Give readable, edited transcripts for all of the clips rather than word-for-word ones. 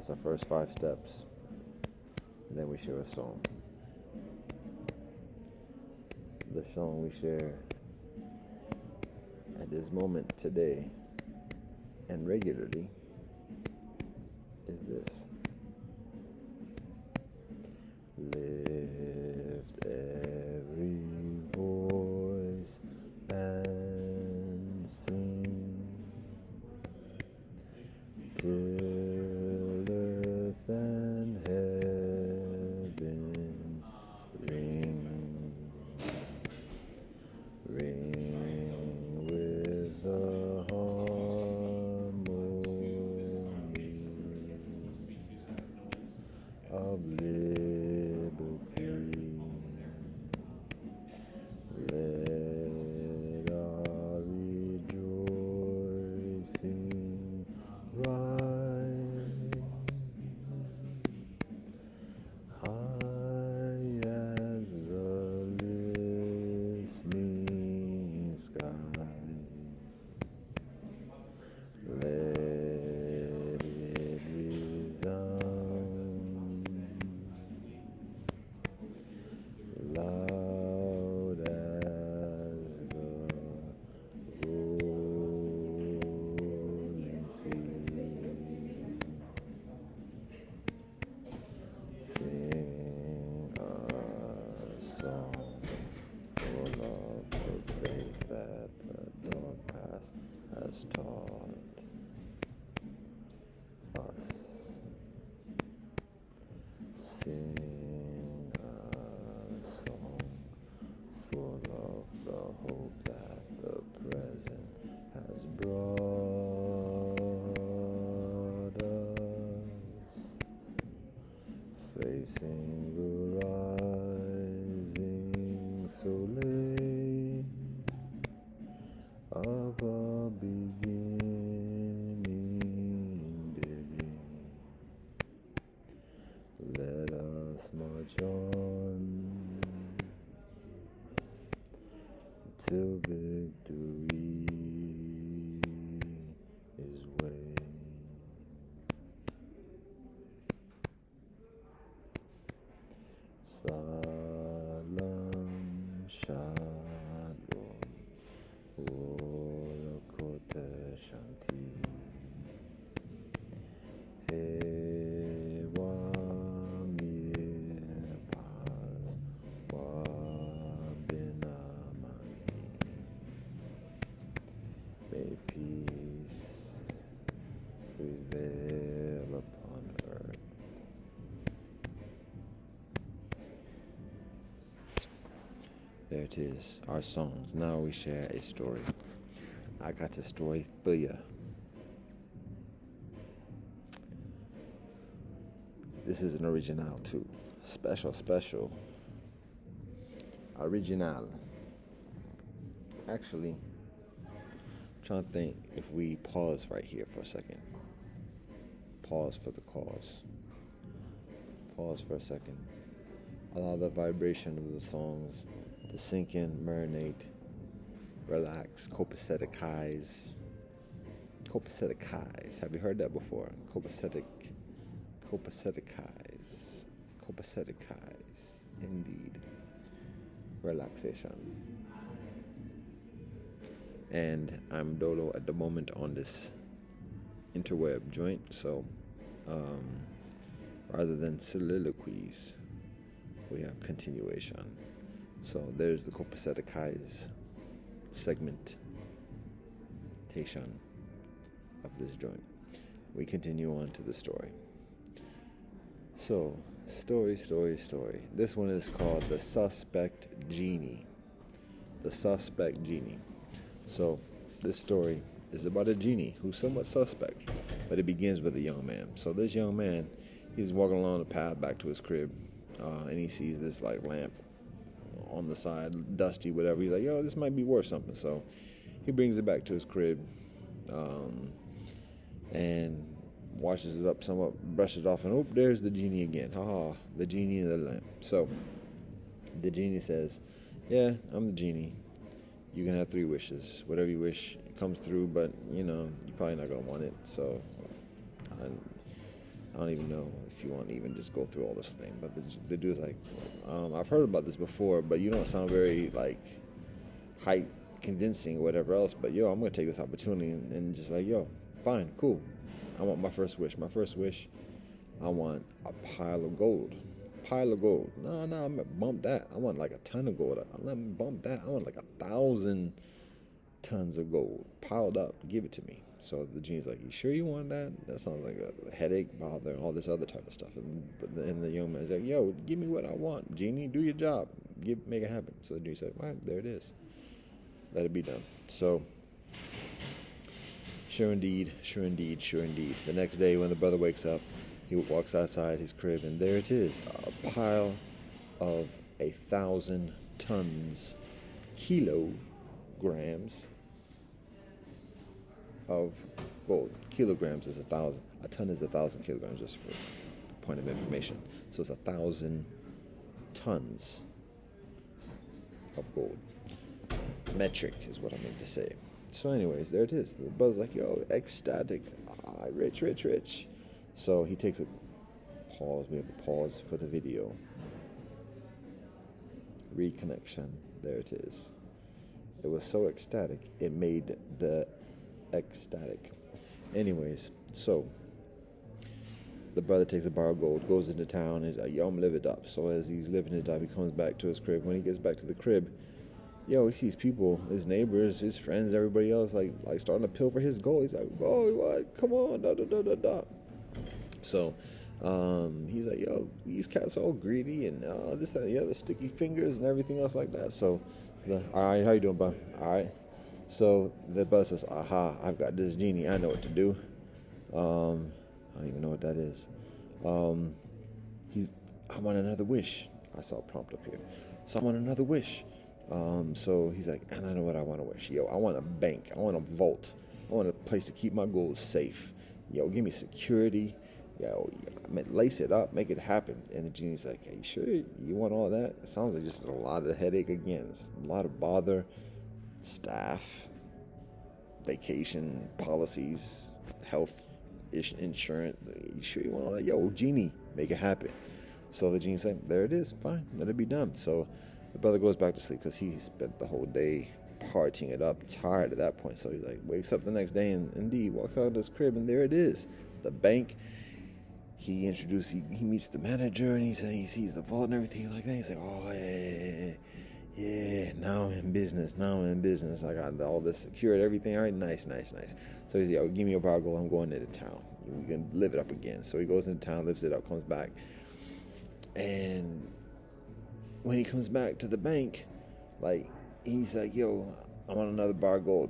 That's our first 5 steps. And then we share a song. The song we share at this moment today and regularly is this. Lift every voice and sing till earth and heaven ring, ring with the harmony of liberty. Let our rejoicing rise high as the listening sky. Let it resound loud as the rolling sea. Sing a song full of the faith that the dark past has taught us. Sing a song full of the hope that the present has brought us, facing the rising soleil of a beginning day. Let us march on till victory is won. Salam Shalom Olokote Shanti Ewa Mir Paz Wa Binamani. May peace prevail upon earth. There it is, our songs. Now we share a story. I got a story for you. This is an original too. Special original. Actually, I'm trying to think if we pause right here for a second. Pause for the cause. Pause for a second. Allow the vibration of the songs to sink in, marinate, relax, copacetic-ize. Copacetic-ize. Have you heard that before? Copacetic-ize. Copacetic-ize. Indeed. Relaxation. And I'm dolo at the moment on this interweb joint, so rather than soliloquies, we have continuation. So there's the copacetic-ize segmentation of this joint. We continue on to the story. So, story. This one is called The Suspect Genie. The Suspect Genie. So, this story is about a genie who's somewhat suspect, but it begins with a young man. So this young man, he's walking along the path back to his crib, and he sees this like lamp on the side, dusty, whatever. He's like, yo, this might be worth something. So he brings it back to his crib, and washes it up somewhat, brushes it off, and there's the genie again. The genie in the lamp. So the genie says, yeah, I'm the genie. You can have 3 wishes. Whatever you wish comes through, but you're probably not gonna want it. So I don't even know if you want to even just go through all this thing. But the dude's like, I've heard about this before, but you don't sound very like hype, convincing, or whatever else. But yo, I'm gonna take this opportunity and just like, yo, fine, cool. I want my first wish. My first wish, I want a pile of gold. Pile of gold. No, I'm gonna bump that. I want like a ton of gold. Let me bump that. I want like 1,000 tons of gold piled up. Give it to me. So the genie's like, you sure you want that? That sounds like a headache, bother, and all this other type of stuff. And the young man's like, yo, give me what I want. Genie, do your job. Make it happen. So the genie said, all right, there it is. Let it be done. So, sure indeed. The next day when the brother wakes up, he walks outside his crib, and there it is, a pile of 1,000 tons, kilograms of gold. Kilograms is 1,000. A ton is 1,000 kilograms, just for point of information. So it's 1,000 tons of gold. Metric is what I meant to say. So anyways, there it is. The brother's like, yo, ecstatic. Rich. So he takes a pause. We have a pause for the video. Reconnection. There it is. It was so ecstatic, it made the ecstatic. Anyways, so the brother takes a bar of gold, goes into town, and he's like, yo, I'm living it up. So as he's living it up, he comes back to his crib. When he gets back to the crib, yo, he sees people, his neighbors, his friends, everybody else, like starting to pilfer his gold. He's like, oh, what? Come on, da. So, he's like, yo, these cats are all greedy and this, that, and the other, sticky fingers and everything else like that. So, all right, how you doing, bud? All right. So the brother says, aha, I've got this genie. I know what to do. I don't even know what that is. I want another wish. I saw a prompt up here. So I want another wish. So he's like, and I know what I want to wish. Yo, I want a bank. I want a vault. I want a place to keep my gold safe. Yo, give me security. Yo, lace it up, make it happen. And the genie's like, are you sure you want all that? It sounds like just a lot of headache again. It's a lot of bother, staff, vacation policies, health insurance. Are you sure you want all that? Yo, genie, make it happen. So the genie's like, there it is, fine, let it be done. So the brother goes back to sleep because he spent the whole day partying it up, tired at that point. So he like wakes up the next day and indeed walks out of his crib, and there it is, the bank. He meets the manager, and he sees the vault and everything like that. He's like, oh, yeah, now I'm in business. I got all this secured, everything. All right, nice. So he's like, yo, give me a bar of gold. I'm going into town. We can live it up again. So he goes into town, lives it up, comes back. And when he comes back to the bank, like, he's like, yo, I want another bar of gold.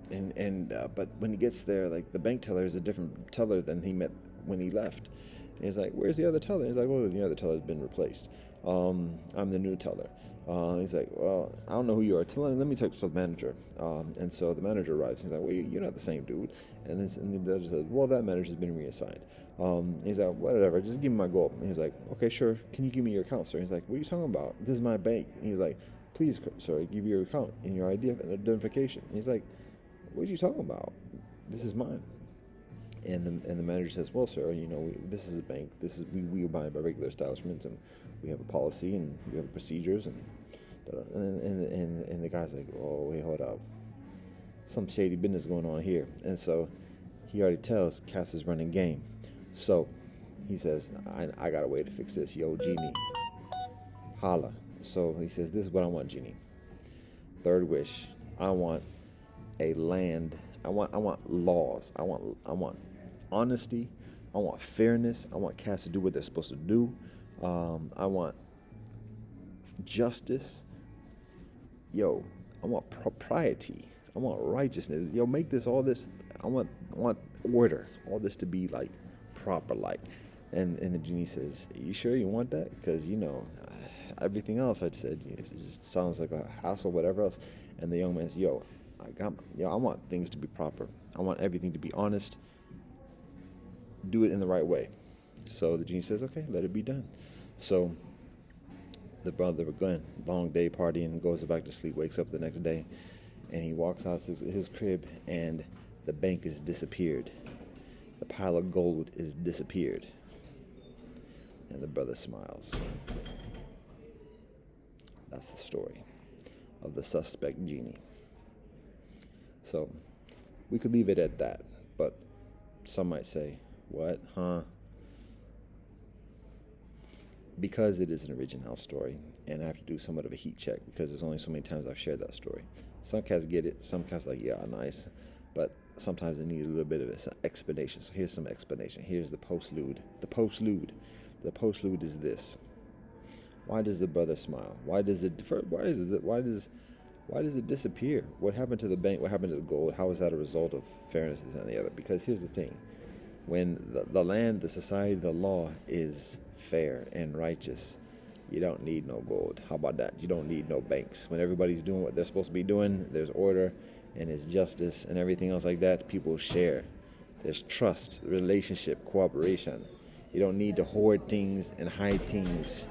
But when he gets there, like, the bank teller is a different teller than he met when he left. And he's like, where's the other teller? He's like, well, the other teller's been replaced. I'm the new teller. He's like, well, I don't know who you are. Let me talk to the manager. And so the manager arrives. He's like, well, you're not the same dude. And the other says, well, that manager's been reassigned. He's like, whatever, just give me my gold. And he's like, okay, sure. Can you give me your account, sir? He's like, what are you talking about? This is my bank. And he's like, please, sir, give you your account and your identification. And he's like, what are you talking about? This is mine. And the manager says, well, sir, this is a bank. We abide by regular establishments, and we have a policy, and we have procedures, and the guy's like, oh, wait, hold up. Some shady business going on here. And so he already tells Cass is running game. So he says, I got a way to fix this. Yo, genie, holla. So he says, this is what I want, genie. Third wish, I want a land. I want laws. I want honesty. I want fairness. I want cats to do what they're supposed to do. I want justice. Yo, I want propriety. I want righteousness. Yo, make this all this. I want order. All this to be like proper, like. And the genie says, "You sure you want that? Because everything else I said, it just sounds like a hassle, whatever else." And the young man says, I want things to be proper. I want everything to be honest. Do it in the right way. So the genie says, okay, let it be done. So the brother, again, long day partying, goes back to sleep, wakes up the next day, and he walks out his crib, and the bank is disappeared. The pile of gold is disappeared. and the brother smiles. That's the story of the suspect genie. So we could leave it at that, but some might say, what, huh? Because it is an original story, and I have to do somewhat of a heat check because there's only so many times I've shared that story. Some cats get it, some cats like, yeah, nice, but sometimes they need a little bit of an explanation. So here's some explanation. Here's the postlude. The postlude is this. Why does the brother smile? Why does it disappear? What happened to the bank? What happened to the gold? How is that a result of fairness, this and the other? Because here's the thing. When the land, the society, the law is fair and righteous, you don't need no gold. How about that? You don't need no banks. When everybody's doing what they're supposed to be doing, there's order and there's justice and everything else like that. People share. There's trust, relationship, cooperation. You don't need to hoard things and hide things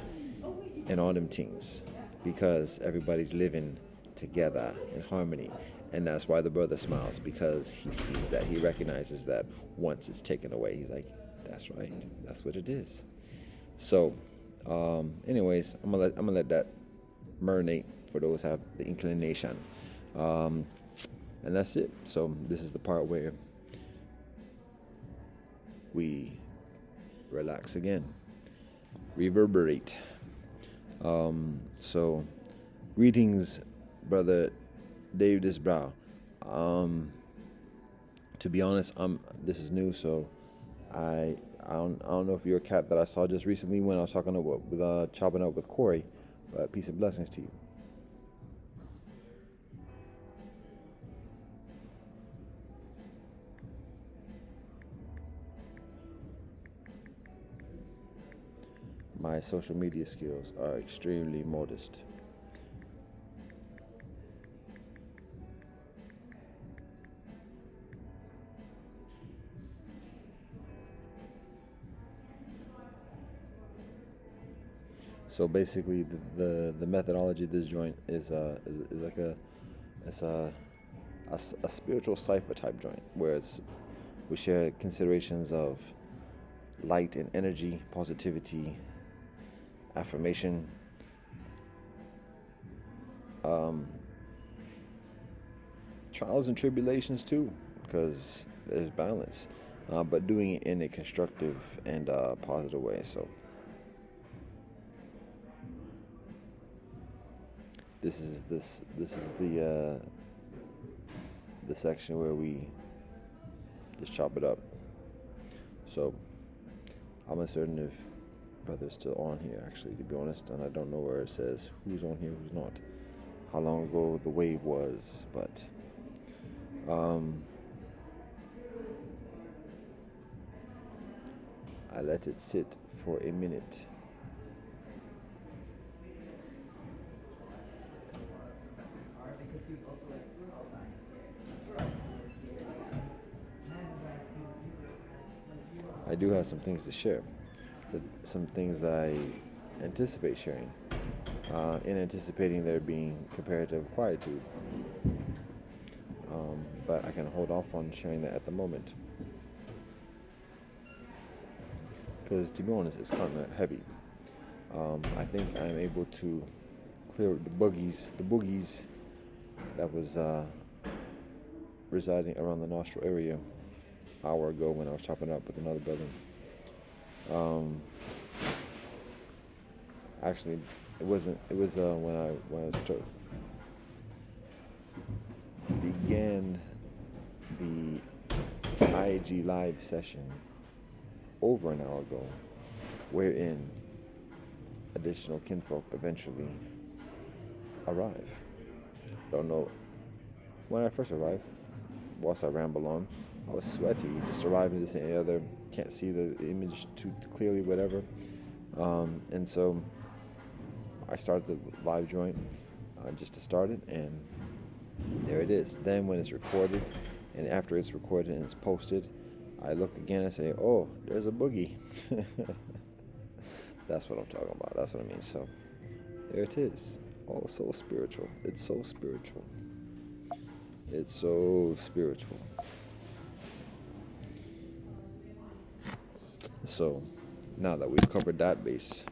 and all them things, because everybody's living together in harmony. And that's why the brother smiles, because he sees that, he recognizes that once it's taken away, he's like, that's right, that's what it is. So anyways, I'm gonna let that marinate for those who have the inclination, and that's it. So this is the part where we relax again, reverberate. So greetings, brother Dave Disbrow. To be honest, this is new, so I don't know if you're a cat that I saw just recently when I was chopping up with Corey, but peace and blessings to you. My social media skills are extremely modest. So basically, the methodology of this joint is like a spiritual cipher type joint, where we share considerations of light and energy, positivity, affirmation, trials and tribulations too, because there's balance, but doing it in a constructive and positive way. So this is the section where we just chop it up. So I'm uncertain if brother's still on here, actually, to be honest, and I don't know where it says who's on here, who's not, how long ago the wave was, but I let it sit for a minute. I do have some things to share, some things I anticipate sharing, in anticipating there being comparative quietude. But I can hold off on sharing that at the moment, because to be honest, it's kind of heavy. I think I'm able to clear the boogies that was residing around the nostril area an hour ago when I was chopping up with another brother. Actually, it was when I began the IG live session over an hour ago, wherein additional kinfolk eventually arrive. Don't know when I first arrived. Whilst I ramble on, I was sweaty, just arriving this and the other, can't see the image too clearly, whatever. And so I started the live joint just to start it, and there it is. Then when it's recorded, and after it's recorded and it's posted, I look again and say, oh, there's a boogie. That's what I'm talking about. That's what I mean. So there it is. Oh, so spiritual. It's so spiritual. It's so spiritual. So now that we've covered that base,